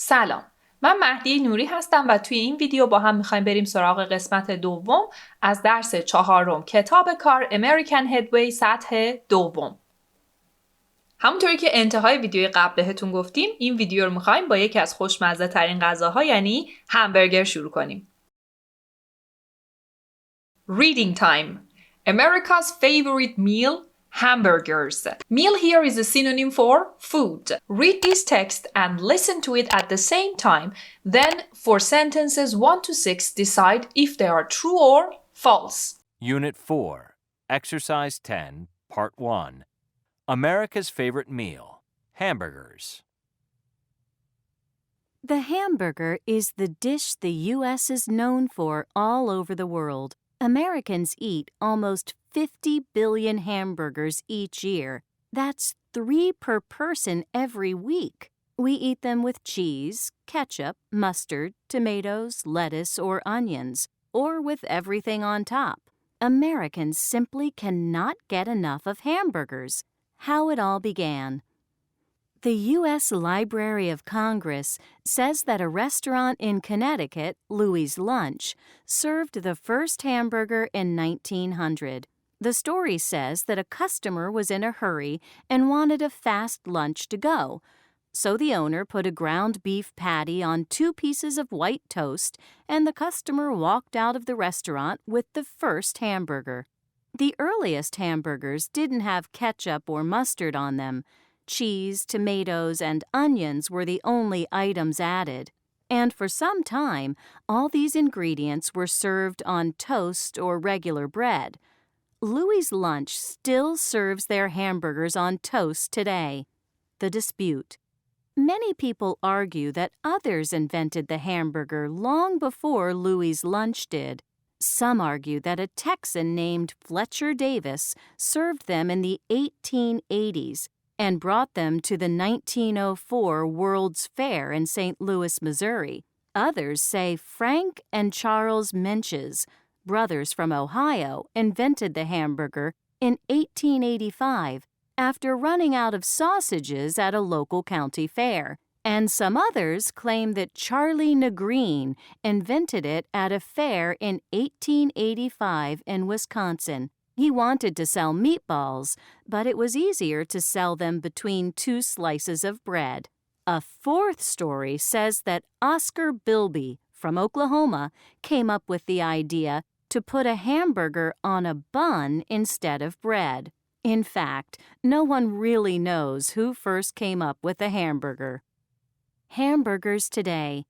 سلام، من مهدی نوری هستم و توی این ویدیو با هم میخوایم بریم سراغ قسمت دوم از درس 4 کتاب کار American Headway سطح دوم. همونطوری که انتهای ویدیوی قبل بهتون گفتیم، این ویدیو رو میخوایم با یکی از خوشمزه ترین غذاها یعنی همبرگر شروع کنیم. Reading time. America's favorite meal, hamburgers. Meal here is a synonym for food. Read this text and listen to it at the same time. Then, for sentences 1 to 6, decide if they are true or false. Unit 4, Exercise 10, Part 1. America's favorite meal, hamburgers. The hamburger is the dish the U.S. is known for all over the world. Americans eat almost 50 billion hamburgers each year. That's 3 per person every week. We eat them with cheese, ketchup, mustard, tomatoes, lettuce, or onions, or with everything on top. Americans simply cannot get enough of hamburgers. How it all began. The U.S. Library of Congress says that a restaurant in Connecticut, Louis' Lunch, served the first hamburger in 1900. The story says that a customer was in a hurry and wanted a fast lunch to go, so the owner put a ground beef patty on 2 pieces of white toast, and the customer walked out of the restaurant with the first hamburger. The earliest hamburgers didn't have ketchup or mustard on them. Cheese, tomatoes, and onions were the only items added. And for some time, all these ingredients were served on toast or regular bread. Louis' Lunch still serves their hamburgers on toast today. The dispute. Many people argue that others invented the hamburger long before Louis' Lunch did. Some argue that a Texan named Fletcher Davis served them in the 1880s and brought them to the 1904 World's Fair in St. Louis, Missouri. Others say Frank and Charles Menches, brothers from Ohio, invented the hamburger in 1885 after running out of sausages at a local county fair. And some others claim that Charlie Negreen invented it at a fair in 1885 in Wisconsin. He wanted to sell meatballs, but it was easier to sell them between 2 slices of bread. A 4th story says that Oscar Bilby from Oklahoma came up with the idea to put a hamburger on a bun instead of bread. In fact, no one really knows who first came up with the hamburger. Hamburgers today.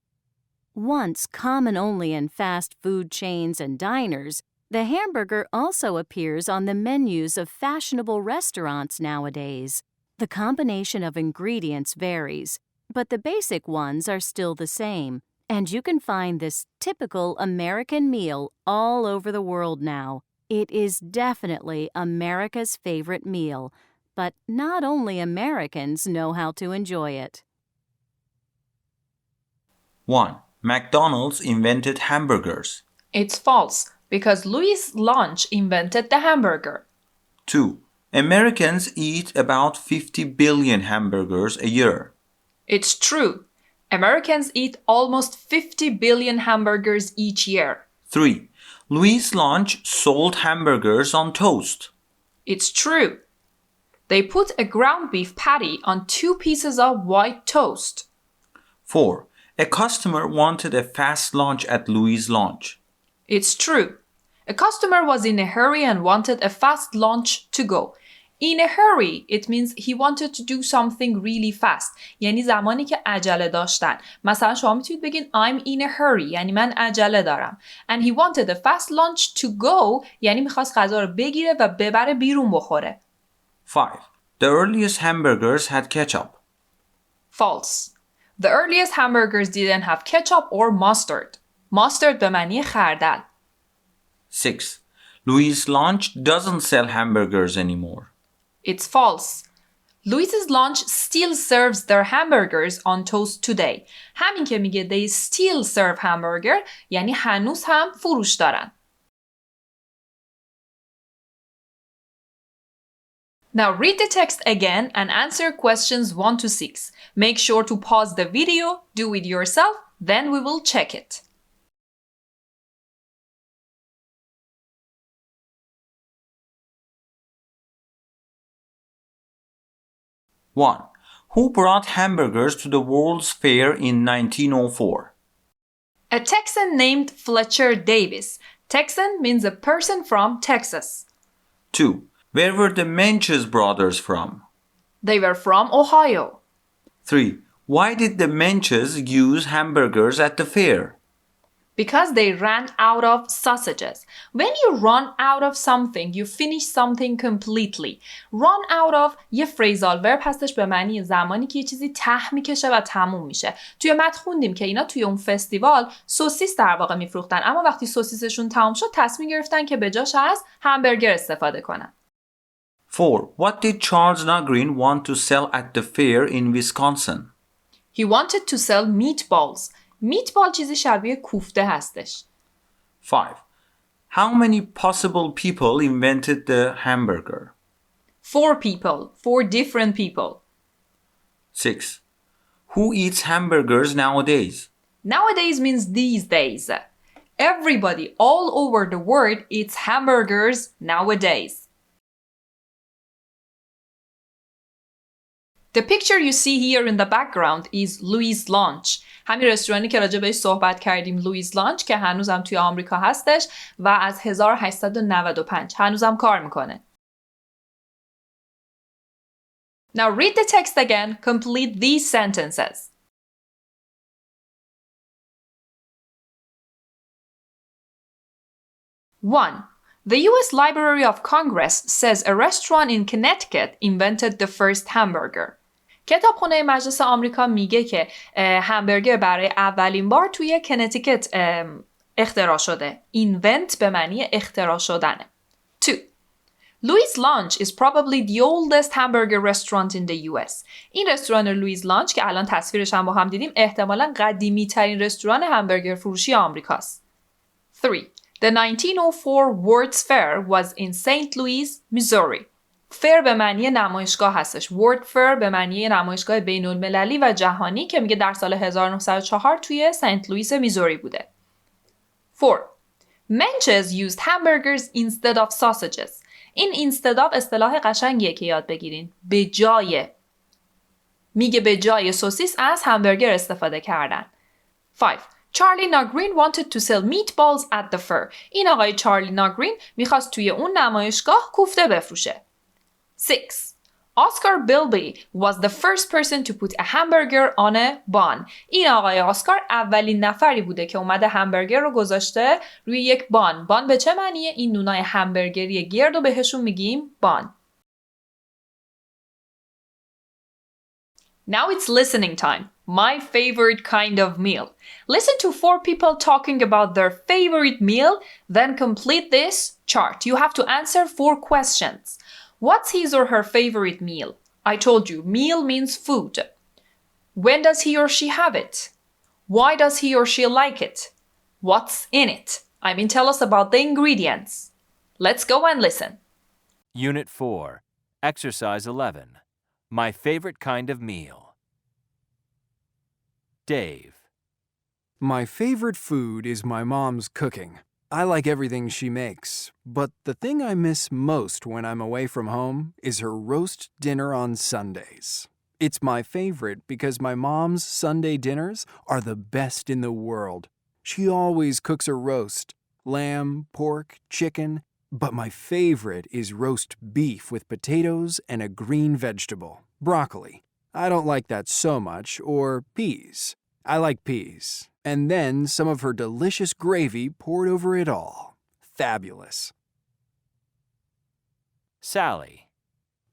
Once common only in fast food chains and diners, the hamburger also appears on the menus of fashionable restaurants nowadays. The combination of ingredients varies, but the basic ones are still the same, and you can find this typical American meal all over the world now. It is definitely America's favorite meal, but not only Americans know how to enjoy it. 1. McDonald's invented hamburgers. It's false, because Louis' Lunch invented the hamburger. 2. Americans eat about 50 billion hamburgers a year. It's true. Americans eat almost 50 billion hamburgers each year. 3. Louis' Lunch sold hamburgers on toast. It's true. They put a ground beef patty on 2 pieces of white toast. 4. A customer wanted a fast lunch at Louis' Lunch. It's true. A customer was in a hurry and wanted a fast lunch to go. In a hurry, it means he wanted to do something really fast. یعنی زمانی که عجله داشتن. مثلا شما میتونید بگین I'm in a hurry. یعنی من عجله دارم. And he wanted a fast lunch to go. یعنی میخواست غذا رو بگیره و ببره بیرون بخوره. 5. The earliest hamburgers had ketchup. False. The earliest hamburgers didn't have ketchup or mustard. Mustard به معنی خردل. 6. Louis' Lunch doesn't sell hamburgers anymore. It's false. Louis' Lunch still serves their hamburgers on toast today. همین که میگه they still serve hamburger یعنی هنوز هم فروش دارن. Now read the text again and answer questions 1 to 6. Make sure to pause the video, do it yourself, then we will check it. One. Who brought hamburgers to the World's Fair in 1904? A Texan named Fletcher Davis. Texan means a person from Texas. 2. Where were the Menches brothers from? They were from Ohio. 3. Why did the Menches use hamburgers at the fair? Because they ran out of sausages. When you run out of something, you finish something completely. Run out of یه فریزال ورب هستش به معنی زمانی که یه چیزی ته میکشه و تموم میشه. توی متن خوندیم که اینا توی اون فستیوال سوسیس در واقع میفروختن، اما وقتی سوسیسشون تموم شد تصمیم گرفتن که به جاش از همبرگر استفاده کنن. 4. What did Charles Nagrin want to sell at the fair in Wisconsin? He wanted to sell meatballs. میتبال چیزی شبیه کوفته هستش. 5. How many possible people invented the hamburger? 4 people. 4 different people. 6. Who eats hamburgers nowadays? Nowadays means these days. Everybody all over the world eats hamburgers nowadays. The picture you see here in the background is Louis Lunch. همین رستورانی که راجع بهش صحبت کردیم، لوئیس لانچ، که هنوزم توی آمریکا هستش و از 1895 هنوزم کار میکنه. Now read the text again. Complete these sentences. 1. The U.S. Library of Congress says a restaurant in Connecticut invented the first hamburger. کتابخونه مجلس آمریکا میگه که همبرگر برای اولین بار توی کنتیکت اختراع شده. Invent به معنی اختراع شدنه. 2. Louis Lunch is probably the oldest hamburger restaurant in the US. این رستوران لوئیس لانچ که الان تصویرش هم با هم دیدیم احتمالاً قدیمی ترین رستوران همبرگر فروشی آمریکاست. 3. The 1904 World's Fair was in St. Louis, Missouri. فر به معنی نمایشگاه هستش. World Fair به معنی نمایشگاه بین المللی و جهانی که میگه در سال 1904 توی سنت لوئیس میزوری بوده. 4. Menches used hamburgers instead of sausages. این instead of اصطلاح قشنگیه که یاد بگیرین. به جای. میگه به جای سوسیس از همبرگر استفاده کردن. 5. Charlie Nagrin wanted to sell meatballs at the fair. این آقای چارلی ناگرین میخواست توی اون نمایشگاه کوفته بفروشه. 6. Oscar Bilby was the first person to put a hamburger on a bun. این آقای آسکار اولین نفری بوده که اومده همبرگر رو گذاشته روی یک بان. بان به چه معنیه؟ این نونای همبرگری گرد و بهشون میگیم بان. Now it's listening time. My favorite kind of meal. Listen to 4 people talking about their favorite meal, then complete this chart. You have to answer 4 questions. What's his or her favorite meal? I told you, meal means food. When does he or she have it? Why does he or she like it? What's in it? I mean, tell us about the ingredients. Let's go and listen. Unit 4, Exercise 11. My favorite kind of meal. Dave. My favorite food is my mom's cooking. I like everything she makes, but the thing I miss most when I'm away from home is her roast dinner on Sundays. It's my favorite because my mom's Sunday dinners are the best in the world. She always cooks a roast, lamb, pork, chicken, but my favorite is roast beef with potatoes and a green vegetable, broccoli. I don't like that so much, or peas. I like peas. And then some of her delicious gravy poured over it all. Fabulous. Sally.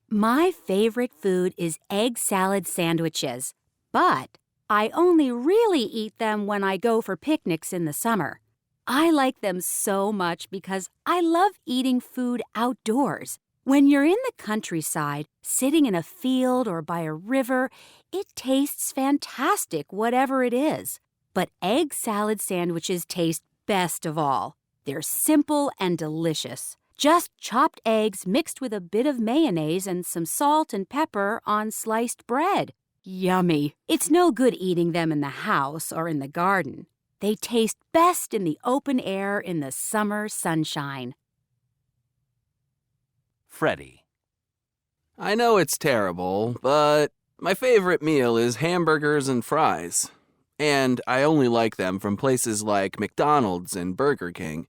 My favorite food is egg salad sandwiches, but I only really eat them when I go for picnics in the summer. I like them so much because I love eating food outdoors. When you're in the countryside, sitting in a field or by a river, it tastes fantastic, whatever it is. But egg salad sandwiches taste best of all. They're simple and delicious. Just chopped eggs mixed with a bit of mayonnaise and some salt and pepper on sliced bread. Yummy. It's no good eating them in the house or in the garden. They taste best in the open air in the summer sunshine. Freddie. I know it's terrible, but my favorite meal is hamburgers and fries. And I only like them from places like McDonald's and Burger King.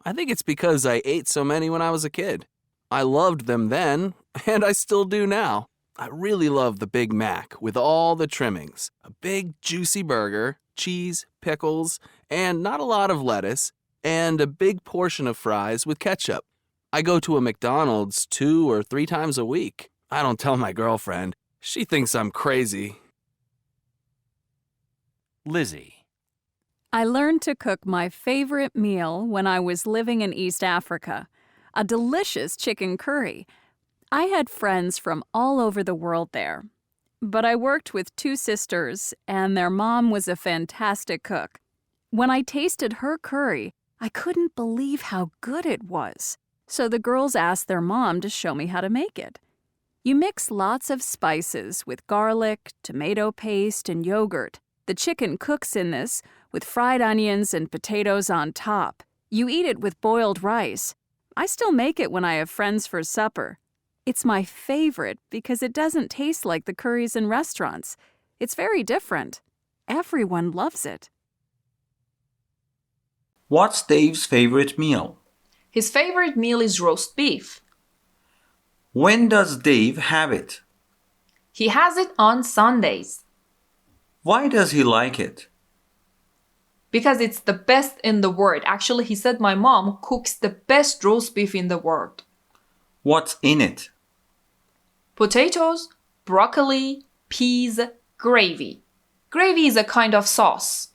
I think it's because I ate so many when I was a kid. I loved them then, and I still do now. I really love the Big Mac with all the trimmings. A big, juicy burger, cheese, pickles, and not a lot of lettuce, and a big portion of fries with ketchup. I go to a McDonald's 2 or 3 times a week. I don't tell my girlfriend. She thinks I'm crazy. Lizzie. I learned to cook my favorite meal when I was living in East Africa, a delicious chicken curry. I had friends from all over the world there, but I worked with 2 sisters, and their mom was a fantastic cook. When I tasted her curry, I couldn't believe how good it was, so the girls asked their mom to show me how to make it. You mix lots of spices with garlic, tomato paste, and yogurt. The chicken cooks in this, with fried onions and potatoes on top. You eat it with boiled rice. I still make it when I have friends for supper. It's my favorite because it doesn't taste like the curries in restaurants. It's very different. Everyone loves it. What's Dave's favorite meal? His favorite meal is roast beef. When does Dave have it? He has it on Sundays. Why does he like it? Because it's the best in the world. Actually, he said my mom cooks the best roast beef in the world. What's in it? Potatoes, broccoli, peas, gravy. Gravy is a kind of sauce.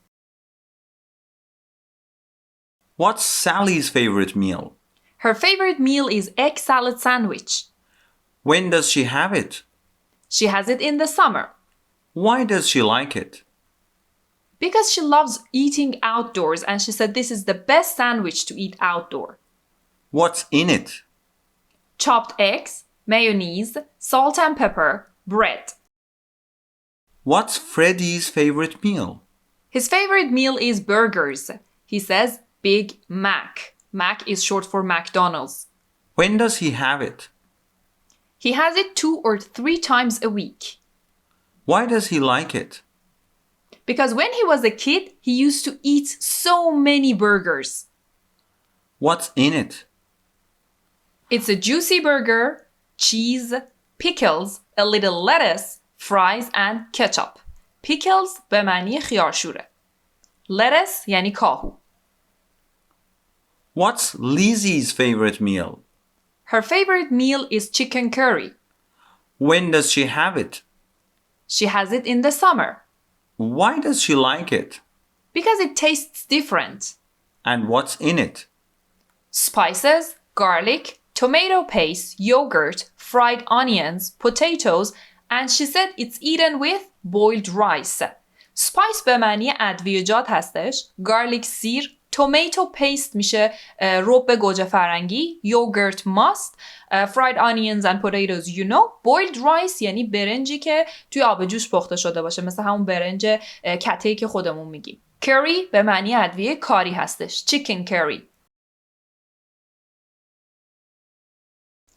What's Sally's favorite meal? Her favorite meal is egg salad sandwich. When does she have it? She has it in the summer. Why does she like it? Because she loves eating outdoors and she said this is the best sandwich to eat outdoor. What's in it? Chopped eggs, mayonnaise, salt and pepper, bread. What's Freddie's favorite meal? His favorite meal is burgers. He says Big Mac. Mac is short for McDonald's. When does he have it? He has it 2 or 3 times a week. Why does he like it? Because when he was a kid, he used to eat so many burgers. What's in it? It's a juicy burger, cheese, pickles, a little lettuce, fries and ketchup. Pickles به معنی خیارشوره. Lettuce یعنی کاهو. What's Lizzie's favorite meal? Her favorite meal is chicken curry. When does she have it? She has it in the summer. Why does she like it? Because it tastes different. And what's in it? Spices, garlic, tomato paste, yogurt, fried onions, potatoes, and she said it's eaten with boiled rice. Spice به معنی ادویجات هستش. Garlic سیر. تومیتو پیست میشه رب گوجه فرنگی. یوگرت ماست. fried onions and potatoes you know. boiled rice یعنی برنجی که توی آب جوش پخته شده باشه. مثل همون برنج کته‌ای که خودمون میگیم. curry به معنی ادویه کاری هستش. chicken curry.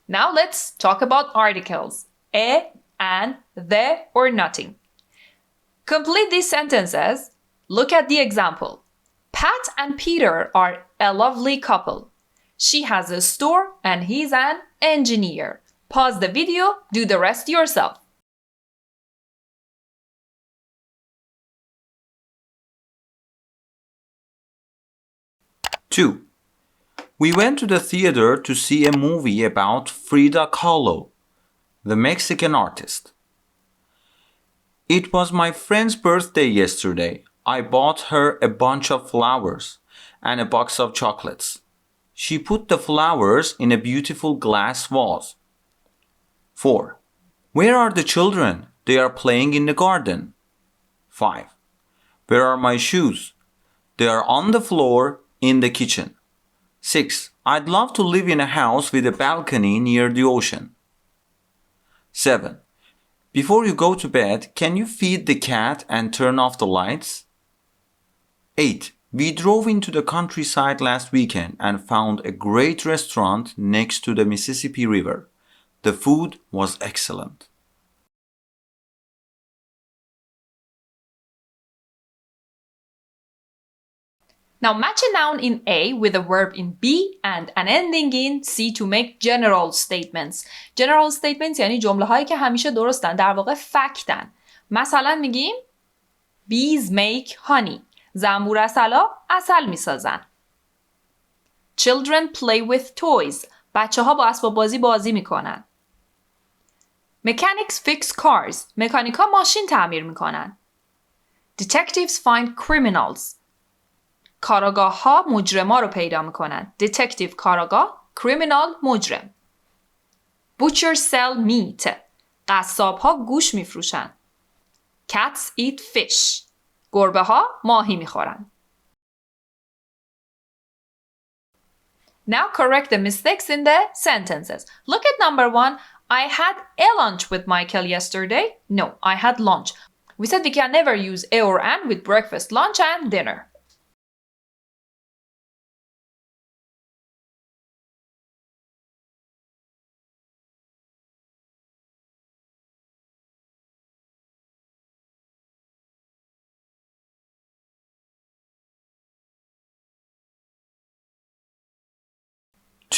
Now let's talk about articles. A, an, the, or nothing. Complete these sentences. Look at the example. Pat and Peter are a lovely couple. She has a store and he's an engineer. Pause the video, do the rest yourself. Two. We went to the theater to see a movie about Frida Kahlo, the Mexican artist. It was my friend's birthday yesterday. I bought her a bunch of flowers and a box of chocolates. She put the flowers in a beautiful glass vase. 4. Where are the children? They are playing in the garden. 5. Where are my shoes? They are on the floor in the kitchen. 6. I'd love to live in a house with a balcony near the ocean. 7. Before you go to bed, can you feed the cat and turn off the lights? 8. We drove into the countryside last weekend and found a great restaurant next to the Mississippi River. The food was excellent. Now match a noun in A with a verb in B and an ending in C to make general statements. General statements یعنی جمله هایی که همیشه درستن، در واقع فکتن. مثلا میگیم Bees make honey. زنبور عسلا عسل میسازن. Children play with toys. بچه ها با اسباب بازی میکنن. Mechanics fix cars. مکانیکا ماشین تعمیر میکنن. Detectives find criminals. کاراگاه ها مجرما رو پیدا میکنن. Detective کاراگاه، criminal مجرم. Butchers sell meat. قصاب ها گوش میفروشن. Cats eat fish. گربه ها ماهی میخورن. Now correct the mistakes in the sentences. Look at number 1. I had a lunch with Michael yesterday. No, I had lunch. We said we can never use a or an with breakfast, lunch and dinner.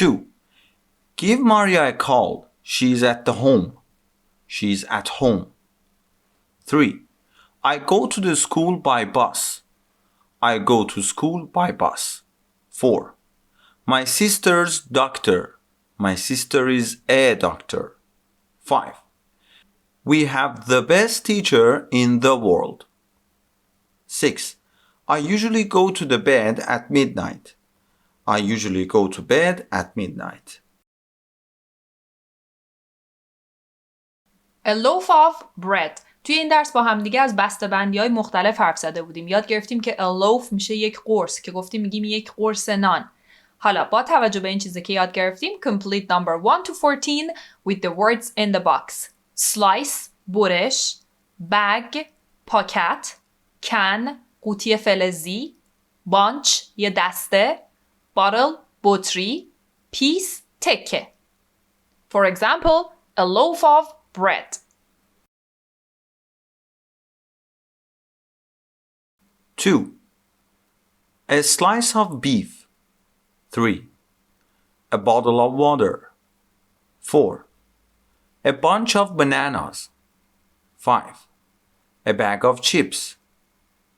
Two. Give Maria a call. She's at the home. She's at home. 3. I go to the school by bus. I go to school by bus. 4. My sister's doctor. My sister is a doctor. 5. We have the best teacher in the world. 6. I usually go to the bed at midnight. I usually go to bed at midnight. A loaf of bread. توی این درس با هم دیگه از بسته بندی های مختلف حرف زده بودیم. یاد گرفتیم که a loaf میشه یک قرص که گفتیم میگیم یک قرص نان. حالا با توجه به این چیزی که یاد گرفتیم complete number 1 to 14 with the words in the box. Slice برش، bag پاکت، can قوطی فلزی، bunch یه دسته، bottle بطری، piece تکه. For example, a loaf of bread. 2. A slice of beef. 3. A bottle of water. 4. A bunch of bananas. 5. A bag of chips.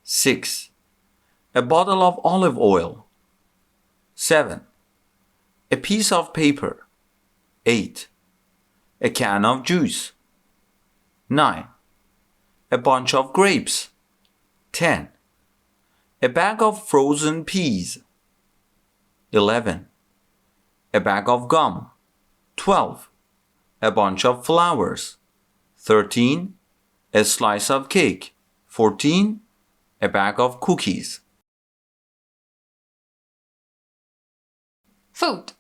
6. A bottle of olive oil. 7. A piece of paper. 8. A can of juice. 9. A bunch of grapes. 10. A bag of frozen peas. 11. A bag of gum. 12. A bunch of flowers. 13. A slice of cake. 14. A bag of cookies. Food.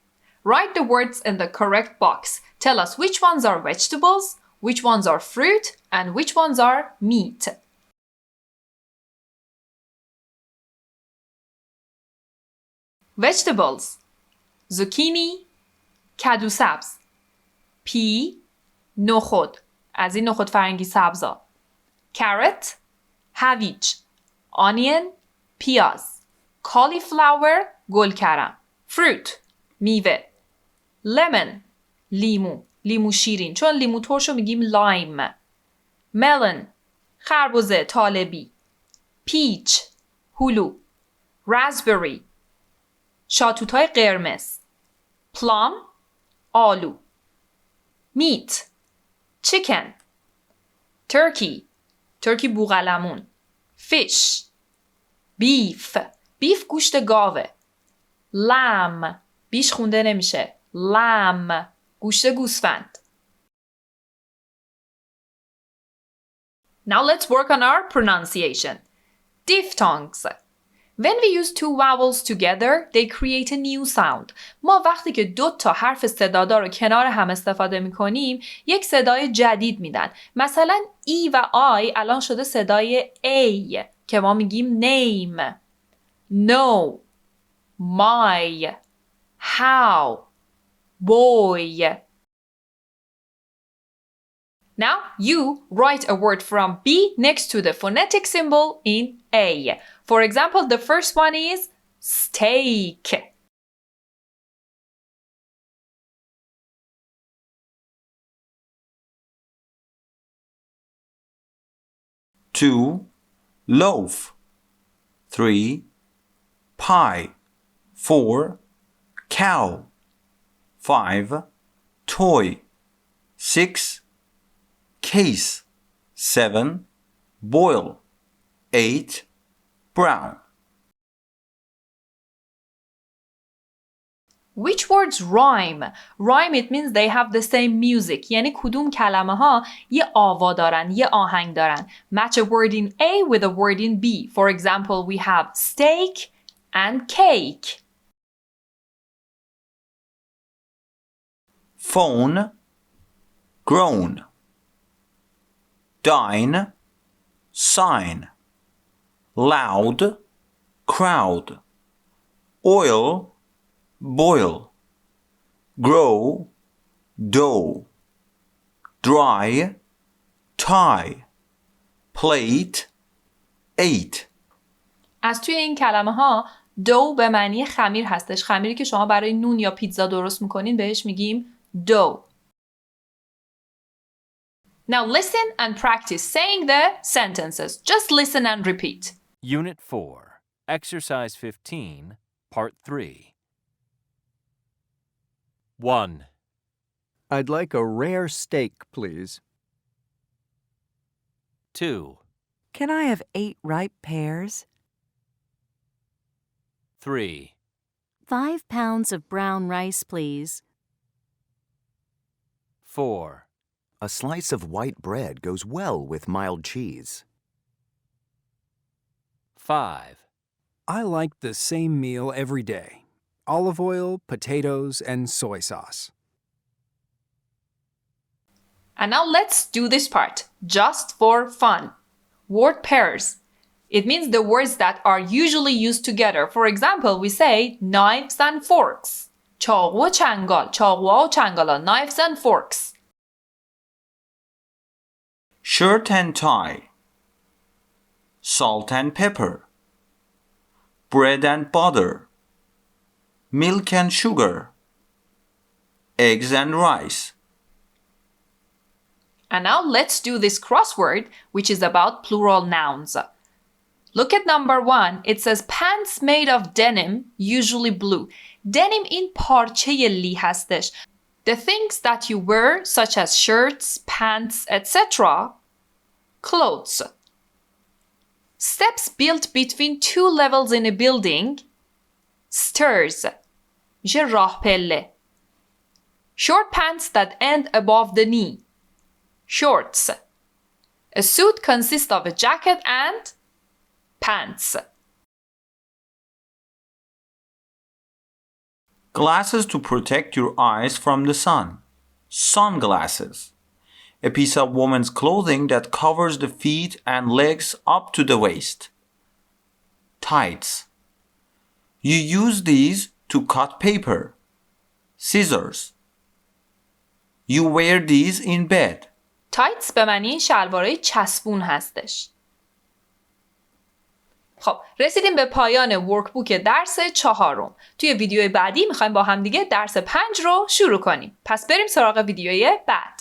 Write the words in the correct box. Tell us which ones are vegetables, which ones are fruit, and which ones are meat. Vegetables. زوکینی، کدو سبز. پی، نخود. از این نخود فرنگی سبزا. carrot، هویج. onion، پیاز. cauliflower، گلکرم. fruit، میوه. lemon، لیمو. لیمو شیرین. چون لیمو ترشو میگیم لایم. melon، خربزه طالبی. peach، هلو. raspberry، شاتوتای قرمز. plum، آلو. meat، chicken. turkey، ترکی بوقلمون. fish، beef. بیف گوشت گاوه. lamb، بیش خونده نمیشه. lamb، گوشت گوسفند. Now let's work on our pronunciation. Diphthongs. When we use two vowels together, they create a new sound. ما وقتی که 2 تا حرف صدادار رو کنار هم استفاده می‌کنیم، یک صدای جدید میدن. مثلا ای و آی الان شده صدای A که ما میگیم name, no, my, how, boy. Now you write a word from B next to the phonetic symbol in A. For example, the first one is steak. 2. Loaf. 3. Pie. 4. Cow. 5. Toy. 6. Case. 7. Boil. 8. Brown. Which words rhyme? Rhyme it means they have the same music. یعنی کدوم کلمه ها یه آوا دارن، یه آهنگ دارن. Match a word in A with a word in B. For example, we have steak and cake. Phone. Grown. Dine. Sign. Loud. Crowd. Oil. Boil. Grow. Dough. Dry. Tie. Plate. Ate. از توی این کلمه ها دو به معنی خمیر هستش. خمیری که شما برای نون یا پیتزا درست میکنین بهش میگیم dough. Now listen and practice saying the sentences. Just listen and repeat. Unit 4, Exercise 15, Part 3. 1, I'd like a rare steak, please. 2, Can I have 8 ripe pears? 3, 5 pounds of brown rice, please. 4, A slice of white bread goes well with mild cheese. 5, I like the same meal every day. Olive oil, potatoes, and soy sauce. And now let's do this part, just for fun. Word pairs. It means the words that are usually used together. For example, we say knives and forks. چاقو و چنگال. چاقوها و چنگالا. Knives and forks. Shirt and tie. Salt and pepper. Bread and butter. Milk and sugar. Eggs and rice. And now let's do this crossword, which is about plural nouns. Look at number 1. It says pants made of denim, usually blue. Denim این پارچه لی هستش. The things that you wear, such as shirts, pants, etc. Clothes. Steps built between 2 levels in a building. Stairs. میشه راه پله. Short pants that end above the knee. Shorts. A suit consists of a jacket and pants. Glasses to protect your eyes from the sun. Sunglasses. A piece of woman's clothing that covers the feet and legs up to the waist. Tights. You use these to cut paper. Scissors. You wear these in bed. تایتس به معنی شلوارای چسبون هستش. خب رسیدیم به پایان ورکبوک درس 4. توی ویدیوی بعدی میخوایم با هم دیگه درس 5 رو شروع کنیم. پس بریم سراغ ویدیوی بعد.